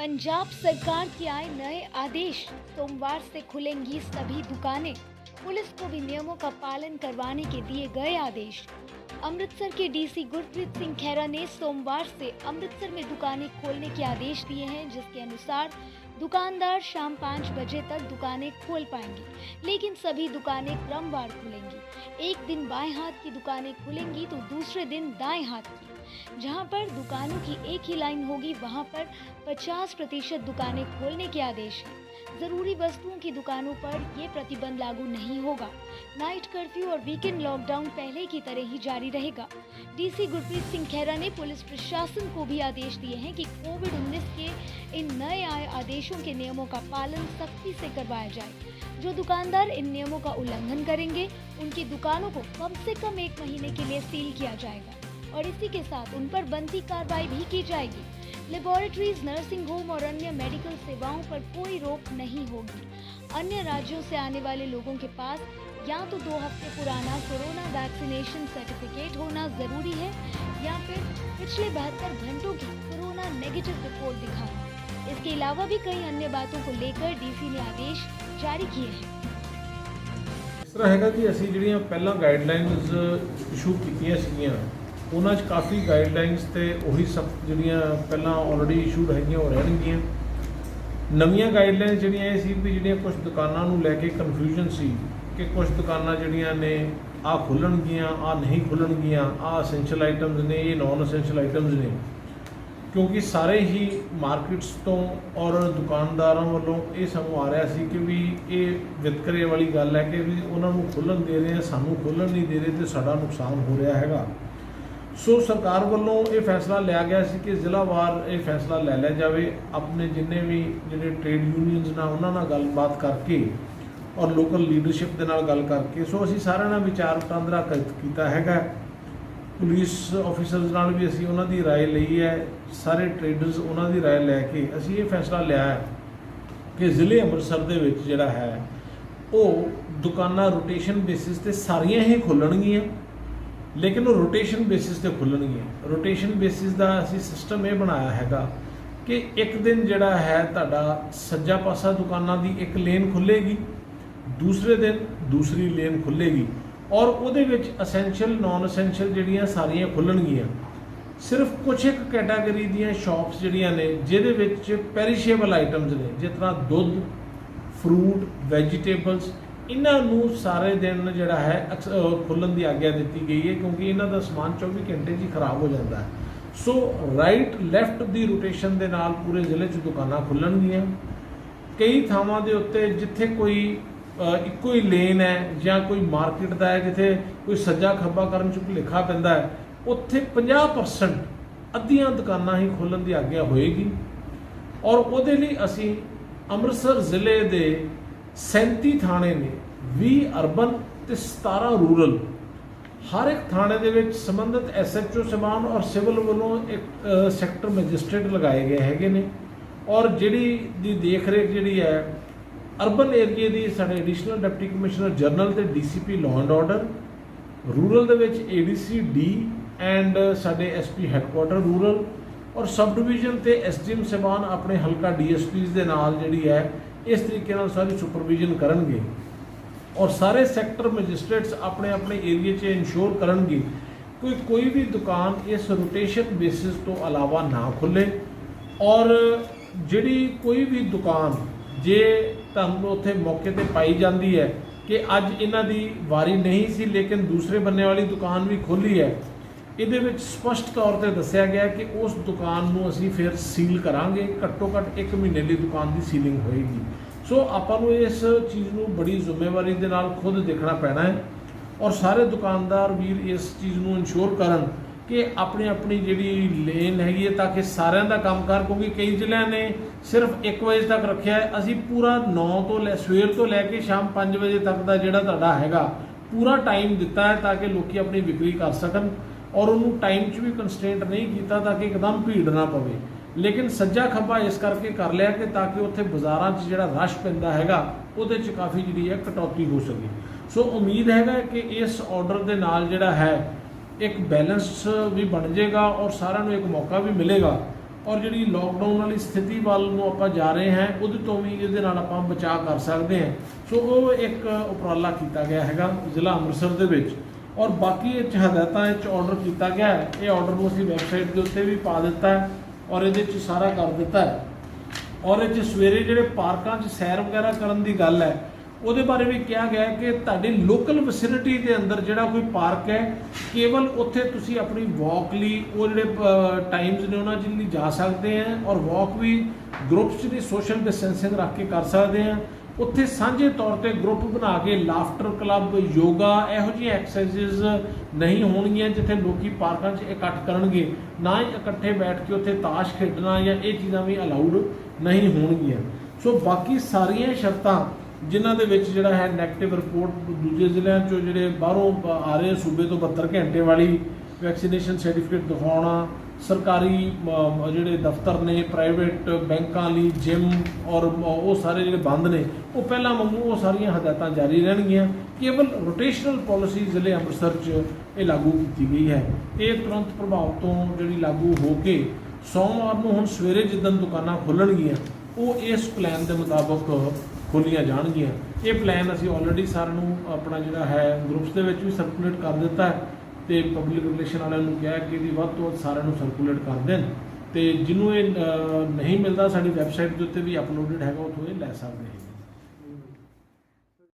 पंजाब सरकार के आए नए आदेश, सोमवार से खुलेंगी सभी दुकानें। पुलिस को भी नियमों का पालन करवाने के दिए गए आदेश। अमृतसर के डीसी गुरप्रीत सिंह खैरा ने सोमवार से अमृतसर में दुकानें खोलने के आदेश दिए हैं, जिसके अनुसार दुकानदार शाम 5 बजे तक दुकानें खोल पाएंगे, लेकिन सभी दुकानें क्रमवार खुलेंगी। एक दिन बाएं हाथ की दुकानें खुलेंगी तो दूसरे दिन दाएं हाथ की। जहां पर दुकानों की एक ही लाइन होगी, वहां पर 50% दुकानें खोलने के आदेश हैं। जरूरी वस्तुओं की दुकानों पर ये प्रतिबंध लागू नहीं होगा। नाइट कर्फ्यू और वीकेंड लॉकडाउन पहले की तरह ही जारी रहेगा। डीसी गुरप्रीत सिंह खैरा ने पुलिस प्रशासन को भी आदेश दिए हैं कि कोविड-19 के इन नए आए आदेशों के नियमों का पालन सख्ती से करवाया जाए। जो दुकानदार इन नियमों का उल्लंघन करेंगे, उनकी दुकानों को कम से कम 1 महीने के लिए सील किया जाएगा और इसी के साथ उन पर बनती कार्रवाई भी की जाएगी। लेबोरेटरीज, नर्सिंग होम और अन्य मेडिकल सेवाओं पर कोई रोक नहीं होगी। अन्य राज्यों से आने वाले लोगों के पास या तो 2 हफ्ते पुराना कोरोना वैक्सीनेशन सर्टिफिकेट होना जरूरी है या फिर पिछले 72 घंटों की कोरोना नेगेटिव रिपोर्ट दिखाना। इसके अलावा भी कई अन्य बातों को लेकर डीसी ने आदेश जारी किए हैं। इस तरह है कि ਅਸੀਂ ਜਿਹੜੀਆਂ ਪਹਿਲਾਂ ਗਾਈਡਲਾਈਨਸ ਇਸ਼ੂ ਕੀਤੀਆਂ ਸੀਗੀਆਂ ਉਹਨਾਂ 'ਚ ਕਾਫੀ ਗਾਈਡਲਾਈਨਸ ਤੇ ਉਹੀ ਸਭ ਜਿਹੜੀਆਂ ਪਹਿਲਾਂ ਆਲਰੇਡੀ ਇਸ਼ੂਡ ਹੈਗੀਆਂ ਉਹ ਰਹਿਣਗੀਆਂ। ਨਵੀਆਂ ਗਾਈਡਲਾਈਨਸ ਜਿਹੜੀਆਂ ਇਹ ਸੀ ਵੀ ਜਿਹੜੀਆਂ ਕੁਝ ਦੁਕਾਨਾਂ ਨੂੰ ਲੈ ਕੇ ਕਨਫਿਊਜ਼ਨ ਸੀ ਕਿ ਕੁਝ ਦੁਕਾਨਾਂ ਜਿਹੜੀਆਂ ਨੇ ਆਹ ਖੁੱਲਣਗੀਆਂ, ਆਹ ਨਹੀਂ ਖੁੱਲਣਗੀਆਂ, ਆਹ ਅਸੈਂਸ਼ੀਅਲ ਆਈਟਮਸ ਨੇ, ਇਹ ਨੌਨ ਅਸੈਂਸ਼ੀਅਲ ਆਈਟਮਸ ਨੇ, ਕਿਉਂਕਿ ਸਾਰੇ ਹੀ ਮਾਰਕੀਟਸ ਤੋਂ ਔਰ ਦੁਕਾਨਦਾਰਾਂ ਵੱਲੋਂ ਇਹ ਸਾਨੂੰ ਆ ਰਿਹਾ ਸੀ ਕਿ ਵੀ ਇਹ ਵਿਤਕਰੇ ਵਾਲੀ ਗੱਲ ਹੈ ਕਿ ਵੀ ਉਹਨਾਂ ਨੂੰ ਖੁੱਲ੍ਹਣ ਦੇ ਰਹੇ ਆ, ਸਾਨੂੰ ਖੁੱਲ੍ਹਣ ਨਹੀਂ ਦੇ ਰਹੇ ਤੇ ਸਾਡਾ ਨੁਕਸਾਨ ਹੋ ਰਿਹਾ ਹੈਗਾ। ਸੋ ਸਰਕਾਰ ਵੱਲੋਂ ਇਹ ਫੈਸਲਾ ਲਿਆ ਗਿਆ ਸੀ ਕਿ ਜ਼ਿਲ੍ਹਾਵਾਰ ਇਹ ਫੈਸਲਾ ਲੈ ਲਿਆ ਜਾਵੇ। ਆਪਣੇ ਜਿੰਨੇ ਵੀ ਜਿਹੜੇ ਟ੍ਰੇਡ ਯੂਨੀਅਨਸ ਨਾਲ ਉਹਨਾਂ ਨਾਲ ਗੱਲਬਾਤ ਕਰਕੇ ਔਰ ਲੋਕਲ ਲੀਡਰਸ਼ਿਪ ਦੇ ਨਾਲ ਗੱਲ ਕਰਕੇ ਸੋ ਅਸੀਂ ਸਾਰਿਆਂ ਨਾਲ ਵਿਚਾਰ ਵਟਾਂਦਰਾ ਕੀਤਾ ਹੈਗਾ। ਪੁਲਿਸ ਆਫੀਸਰਸ ਨਾਲ ਵੀ ਅਸੀਂ ਉਹਨਾਂ ਦੀ ਰਾਏ ਲਈ ਹੈ, ਸਾਰੇ ਟ੍ਰੇਡਰਸ ਉਹਨਾਂ ਦੀ ਰਾਏ ਲੈ ਕੇ ਅਸੀਂ ਇਹ ਫੈਸਲਾ ਲਿਆ ਹੈ ਕਿ ਜ਼ਿਲ੍ਹੇ ਅੰਮ੍ਰਿਤਸਰ ਦੇ ਵਿੱਚ ਜਿਹੜਾ ਹੈ ਉਹ ਦੁਕਾਨਾਂ ਰੋਟੇਸ਼ਨ ਬੇਸਿਸ 'ਤੇ ਸਾਰੀਆਂ ਹੀ ਖੁੱਲ੍ਹਣਗੀਆਂ, ਲੇਕਿਨ ਉਹ ਰੋਟੇਸ਼ਨ ਬੇਸਿਸ 'ਤੇ ਖੁੱਲ੍ਹਣਗੀਆਂ। ਰੋਟੇਸ਼ਨ ਬੇਸਿਸ ਦਾ ਅਸੀਂ ਸਿਸਟਮ ਇਹ ਬਣਾਇਆ ਹੈਗਾ ਕਿ ਇੱਕ ਦਿਨ ਜਿਹੜਾ ਹੈ ਤੁਹਾਡਾ ਸੱਜਾ ਪਾਸਾ ਦੁਕਾਨਾਂ ਦੀ ਇੱਕ ਲੇਨ ਖੁੱਲ੍ਹੇਗੀ, ਦੂਸਰੇ ਦਿਨ ਦੂਸਰੀ ਲੇਨ ਖੁੱਲ੍ਹੇਗੀ ਔਰ ਉਹਦੇ ਵਿੱਚ ਅਸੈਂਸ਼ੀਅਲ ਨੌਨ ਅਸੈਂਸ਼ੀਅਲ ਜਿਹੜੀਆਂ ਸਾਰੀਆਂ ਖੁੱਲ੍ਹਣਗੀਆਂ। ਸਿਰਫ ਕੁਝ ਇੱਕ ਕੈਟਾਗਰੀ ਦੀਆਂ ਸ਼ਾਪਸ ਜਿਹੜੀਆਂ ਨੇ ਜਿਹਦੇ ਵਿੱਚ ਪੈਰੀਸ਼ੇਬਲ ਆਈਟਮਸ ਨੇ, ਜਿਸ ਤਰ੍ਹਾਂ ਦੁੱਧ, ਫਰੂਟ, ਵੈਜੀਟੇਬਲਸ, ਇਹਨਾਂ ਨੂੰ ਸਾਰੇ ਦਿਨ ਜਿਹੜਾ ਹੈ ਖੁੱਲ੍ਹਣ ਦੀ ਆਗਿਆ ਦਿੱਤੀ ਗਈ ਹੈ ਕਿਉਂਕਿ ਇਹਨਾਂ ਦਾ ਸਮਾਨ 24 ਘੰਟੇ 'ਚ ਹੀ ਖਰਾਬ ਹੋ ਜਾਂਦਾ ਹੈ। ਸੋ ਰਾਈਟ ਲੈਫਟ ਦੀ ਰੋਟੇਸ਼ਨ ਦੇ ਨਾਲ ਪੂਰੇ ਜ਼ਿਲ੍ਹੇ 'ਚ ਦੁਕਾਨਾਂ ਖੁੱਲ੍ਹਣਗੀਆਂ। ਕਈ ਥਾਵਾਂ ਦੇ ਉੱਤੇ ਜਿੱਥੇ ਕੋਈ ਇੱਕੋ ਹੀ ਲੇਨ ਹੈ ਜਾਂ ਕੋਈ ਮਾਰਕੀਟ ਦਾ ਹੈ ਜਿੱਥੇ ਕੋਈ ਸੱਜਾ ਖੱਬਾ ਕਰਨ 'ਚ ਭੁਲੇਖਾ ਪੈਂਦਾ ਹੈ, ਉੱਥੇ 50% ਅੱਧੀਆਂ ਦੁਕਾਨਾਂ ਹੀ ਖੋਲ੍ਹਣ ਦੀ ਆਗਿਆ ਹੋਏਗੀ। ਔਰ ਉਹਦੇ ਲਈ ਅਸੀਂ ਅੰਮ੍ਰਿਤਸਰ ਜ਼ਿਲ੍ਹੇ ਦੇ 37 ਥਾਣੇ ਨੇ, 20 ਅਰਬਨ ਤੇ 17 ਰੂਰਲ। ਹਰ ਇੱਕ ਥਾਣੇ ਦੇ ਵਿੱਚ ਸੰਬੰਧਿਤ SHO ਸਾਹਿਬਾਨ ਔਰ ਸਿਵਲ ਵੱਲੋਂ ਇੱਕ ਸੈਕਟਰ ਮੈਜਿਸਟ੍ਰੇਟ ਲਗਾਏ ਗਏ ਹੈਗੇ ਨੇ ਔਰ ਜਿਹੜੀ ਦੀ ਦੇਖ ਰੇਖ ਜਿਹੜੀ ਹੈ ਅਰਬਨ ਏਰੀਏ ਦੀ ਸਾਡੇ ਐਡੀਸ਼ਨਲ ਡਿਪਟੀ ਕਮਿਸ਼ਨਰ ਜਨਰਲ ਤੇ DCP law and order, rural ਦੇ ਵਿੱਚ ADC D ਐਂਡ ਸਾਡੇ SP ਹੈੱਡਕੁਆਟਰ ਰੂਰਲ ਔਰ ਸਬ ਡਿਵੀਜ਼ਨ ਤੇ SDM ਸਾਹਿਬਾਨ ਆਪਣੇ ਹਲਕਾ DSPs ਦੇ ਨਾਲ ਜਿਹੜੀ ਹੈ ਇਸ ਤਰੀਕੇ ਨਾਲ ਸਾਰੀ ਸੁਪਰਵਿਜ਼ਨ ਕਰਨਗੇ ਔਰ ਸਾਰੇ ਸੈਕਟਰ ਮੈਜਿਸਟ੍ਰੇਟਸ ਆਪਣੇ ਆਪਣੇ ਏਰੀਏ 'ਚ ਇਨਸ਼ੋਰ ਕਰਨਗੇ ਕੋਈ ਵੀ ਦੁਕਾਨ ਇਸ ਰੋਟੇਸ਼ਨ ਬੇਸਿਸ ਤੋਂ ਇਲਾਵਾ ਨਾ ਖੁੱਲ੍ਹੇ। ਔਰ ਜਿਹੜੀ ਕੋਈ ਵੀ ਦੁਕਾਨ ਜੇ ਤੁਹਾਨੂੰ ਉੱਥੇ ਮੌਕੇ 'ਤੇ ਪਾਈ ਜਾਂਦੀ ਹੈ ਕਿ ਅੱਜ ਇਹਨਾਂ ਦੀ ਵਾਰੀ ਨਹੀਂ ਸੀ ਲੇਕਿਨ ਦੂਸਰੇ ਬੰਨੇ ਵਾਲੀ ਦੁਕਾਨ ਵੀ ਖੋਲ੍ਹੀ ਹੈ, ਇਹਦੇ ਵਿੱਚ ਸਪਸ਼ਟ ਤੌਰ 'ਤੇ ਦੱਸਿਆ ਗਿਆ ਕਿ ਉਸ ਦੁਕਾਨ ਨੂੰ ਅਸੀਂ ਫਿਰ ਸੀਲ ਕਰਾਂਗੇ। ਘੱਟੋ ਘੱਟ 1 ਮਹੀਨੇ ਲਈ ਦੁਕਾਨ ਦੀ ਸੀਲਿੰਗ ਹੋਏਗੀ। ਸੋ ਆਪਾਂ ਨੂੰ ਇਸ ਚੀਜ਼ ਨੂੰ ਬੜੀ ਜ਼ਿੰਮੇਵਾਰੀ ਦੇ ਨਾਲ ਖੁਦ ਦੇਖਣਾ ਪੈਣਾ ਹੈ ਔਰ ਸਾਰੇ ਦੁਕਾਨਦਾਰ ਵੀਰ ਇਸ ਚੀਜ਼ ਨੂੰ ਇਨਸ਼ੋਰ ਕਰਨ ਕਿ ਆਪਣੀ ਜਿਹੜੀ ਲੇਨ ਹੈਗੀ ਹੈ ਤਾਂ ਕਿ ਸਾਰਿਆਂ ਦਾ ਕੰਮ ਕਰ, ਕਿਉਂਕਿ ਕਈ ਜ਼ਿਲ੍ਹਿਆਂ ਨੇ ਸਿਰਫ 1 ਵਜੇ ਤੱਕ ਰੱਖਿਆ ਹੈ। ਅਸੀਂ ਪੂਰਾ 9 ਤੋਂ ਸਵੇਰ ਤੋਂ ਲੈ ਕੇ ਸ਼ਾਮ 5 ਵਜੇ ਤੱਕ ਦਾ ਜਿਹੜਾ ਤੁਹਾਡਾ ਹੈਗਾ ਪੂਰਾ ਟਾਈਮ ਦਿੱਤਾ ਹੈ ਤਾਂ ਕਿ ਲੋਕੀ ਆਪਣੀ ਵਿਕਰੀ ਕਰ ਸਕਣ ਔਰ ਉਹਨੂੰ ਟਾਈਮ 'ਚ ਵੀ ਕੰਸਟ੍ਰੇਂਟ ਨਹੀਂ ਕੀਤਾ ਤਾਂ ਕਿ ਇੱਕਦਮ ਭੀੜ ਨਾ ਪਵੇ। ਲੇਕਿਨ ਸੱਜਾ ਖੱਬਾ ਇਸ ਕਰਕੇ ਕਰ ਲਿਆ ਕਿ ਤਾਂ ਕਿ ਉੱਥੇ ਬਾਜ਼ਾਰਾਂ 'ਚ ਜਿਹੜਾ ਰਸ਼ ਪੈਂਦਾ ਹੈਗਾ ਉਹਦੇ 'ਚ ਕਾਫੀ ਜਿਹੜੀ ਹੈ ਕਟੌਤੀ ਹੋ ਸਕੇ। ਸੋ ਉਮੀਦ ਹੈਗਾ ਕਿ ਇਸ ਆਰਡਰ ਦੇ ਨਾਲ ਜਿਹੜਾ ਹੈ ਇੱਕ ਬੈਲੈਂਸ ਵੀ ਬਣ ਜਾਏਗਾ ਔਰ ਸਾਰਿਆਂ ਨੂੰ ਇੱਕ ਮੌਕਾ ਵੀ ਮਿਲੇਗਾ ਔਰ ਜਿਹੜੀ ਲੋਕਡਾਊਨ ਵਾਲੀ ਸਥਿਤੀ ਵੱਲ ਨੂੰ ਆਪਾਂ ਜਾ ਰਹੇ ਹਾਂ ਉਹਦੇ ਤੋਂ ਵੀ ਇਹਦੇ ਨਾਲ ਆਪਾਂ ਬਚਾਅ ਕਰ ਸਕਦੇ ਹਾਂ। ਸੋ ਉਹ ਇੱਕ ਉਪਰਾਲਾ ਕੀਤਾ ਗਿਆ ਹੈਗਾ ਜ਼ਿਲ੍ਹਾ ਅੰਮ੍ਰਿਤਸਰ ਦੇ ਵਿੱਚ। ਔਰ ਬਾਕੀ ਇਹ 'ਚ ਹਦਾਇਤਾਂ ਇਹ 'ਚ ਆਰਡਰ ਕੀਤਾ ਗਿਆ ਹੈ। ਇਹ ਆਰਡਰ ਨੂੰ ਅਸੀਂ ਵੈਬਸਾਈਟ ਦੇ ਉੱਤੇ ਵੀ ਪਾ ਦਿੱਤਾ ਹੈ ਔਰ ਇਹਦੇ 'ਚ ਸਾਰਾ ਕਰ ਦਿੱਤਾ ਹੈ। ਔਰ ਇਹ 'ਚ ਸਵੇਰੇ ਜਿਹੜੇ ਪਾਰਕਾਂ 'ਚ ਸੈਰ ਵਗੈਰਾ ਕਰਨ ਦੀ ਗੱਲ ਹੈ ਉਹਦੇ ਬਾਰੇ ਵੀ ਕਿਹਾ ਗਿਆ ਹੈ ਕਿ ਤੁਹਾਡੀ ਲੋਕਲ ਵਿਸਿਨਿਟੀ ਦੇ ਅੰਦਰ ਜਿਹੜਾ ਕੋਈ ਪਾਰਕ ਹੈ ਕੇਵਲ ਉੱਥੇ ਤੁਸੀਂ ਆਪਣੀ ਵਾਕ ਲਈ ਉਹ ਜਿਹੜੇ ਟਾਈਮਸ ਨੇ ਉਹਨਾਂ 'ਚ ਲਈ ਜਾ ਸਕਦੇ ਆ ਔਰ ਵਾਕ ਵੀ ਗਰੁੱਪਸ ਦੀ ਸੋਸ਼ਲ ਡਿਸਟੈਂਸਿੰਗ ਰੱਖ ਕੇ ਕਰ ਸਕਦੇ ਆ। ਉੱਥੇ ਸਾਂਝੇ ਤੌਰ ਤੇ ਗਰੁੱਪ ਬਣਾ ਕੇ ਲਾਫਟਰ ਕਲੱਬ, ਯੋਗਾ, ਇਹੋ ਜਿਹੀਆਂ ਐਕਸਰਸਾਈਜ਼ਸ ਨਹੀਂ ਹੋਣਗੀਆਂ ਜਿੱਥੇ ਲੋਕੀ ਪਾਰਕਾਂ 'ਚ ਇਕੱਠ ਕਰਨਗੇ। ਨਾ ਹੀ ਇਕੱਠੇ ਬੈਠ ਕੇ ਉੱਥੇ ਤਾਸ਼ ਖੇਡਣਾ ਜਾਂ ਇਹ ਚੀਜ਼ਾਂ ਵੀ ਅਲਾਉਡ ਨਹੀਂ ਹੋਣਗੀਆਂ। ਸੋ ਬਾਕੀ ਸਾਰੀਆਂ ਸ਼ਰਤਾਂ ਜਿਨ੍ਹਾਂ ਦੇ ਵਿੱਚ ਜਿਹੜਾ ਹੈ ਨੈਗੇਟਿਵ ਰਿਪੋਰਟ ਦੂਜੇ ਜ਼ਿਲ੍ਹਿਆਂ 'ਚੋਂ ਜਿਹੜੇ ਬਾਹਰੋਂ ਆ ਰਹੇ ਸੂਬੇ ਤੋਂ 72 ਘੰਟੇ ਵਾਲੀ ਵੈਕਸੀਨੇਸ਼ਨ ਸਰਟੀਫਿਕੇਟ ਦਿਖਾਉਣਾ, ਸਰਕਾਰੀ ਜਿਹੜੇ ਦਫ਼ਤਰ ਨੇ, ਪ੍ਰਾਈਵੇਟ ਬੈਂਕਾਂ ਲਈ ਜਿਮ ਔਰ ਉਹ ਸਾਰੇ ਜਿਹੜੇ ਬੰਦ ਨੇ ਉਹ ਪਹਿਲਾਂ ਵਾਂਗੂ ਉਹ ਸਾਰੀਆਂ ਹਦਾਇਤਾਂ ਜਾਰੀ ਰਹਿਣਗੀਆਂ। ਕੇਵਲ ਰੋਟੇਸ਼ਨਲ ਪਾਲਿਸੀ ਜ਼ਿਲ੍ਹੇ ਅੰਮ੍ਰਿਤਸਰ 'ਚ ਇਹ ਲਾਗੂ ਕੀਤੀ ਗਈ ਹੈ। ਇਹ ਤੁਰੰਤ ਪ੍ਰਭਾਵ ਤੋਂ ਜਿਹੜੀ ਲਾਗੂ ਹੋ ਕੇ ਸੋਮਵਾਰ ਨੂੰ ਹੁਣ ਸਵੇਰੇ ਜਿੱਦਣ ਦੁਕਾਨਾਂ ਖੁੱਲ੍ਹਣਗੀਆਂ ਉਹ ਇਸ ਪਲਾਨ ਦੇ ਮੁਤਾਬਕ ਖੋਲ੍ਹੀਆਂ ਜਾਣਗੀਆਂ। ਇਹ ਪਲਾਨ ਅਸੀਂ ਆਲਰੇਡੀ ਸਾਰਿਆਂ ਨੂੰ ਆਪਣਾ ਜਿਹੜਾ ਹੈ ਗਰੁੱਪਸ ਦੇ ਵਿੱਚ ਵੀ ਸਰਕੂਲੇਟ ਕਰ ਦਿੱਤਾ ਹੈ ਤੇ ਪਬਲਿਕ ਰਿਲੇਸ਼ਨ ਵਾਲਿਆਂ ਨੂੰ ਕਿਹਾ ਕਿ ਇਹਦੀ ਵੱਧ ਤੋਂ ਵੱਧ ਸਾਰਿਆਂ ਨੂੰ ਸਰਕੂਲੇਟ ਕਰ ਦੇਣ ਤੇ ਜਿਹਨੂੰ ਇਹ ਨਹੀਂ ਮਿਲਦਾ ਸਾਡੀ ਵੈਬਸਾਈਟ ਦੇ ਉੱਤੇ ਵੀ ਅਪਲੋਡਡ ਹੈਗਾ ਉੱਥੋਂ ਇਹ ਲੈ ਸਕਦੇ ਹੈ।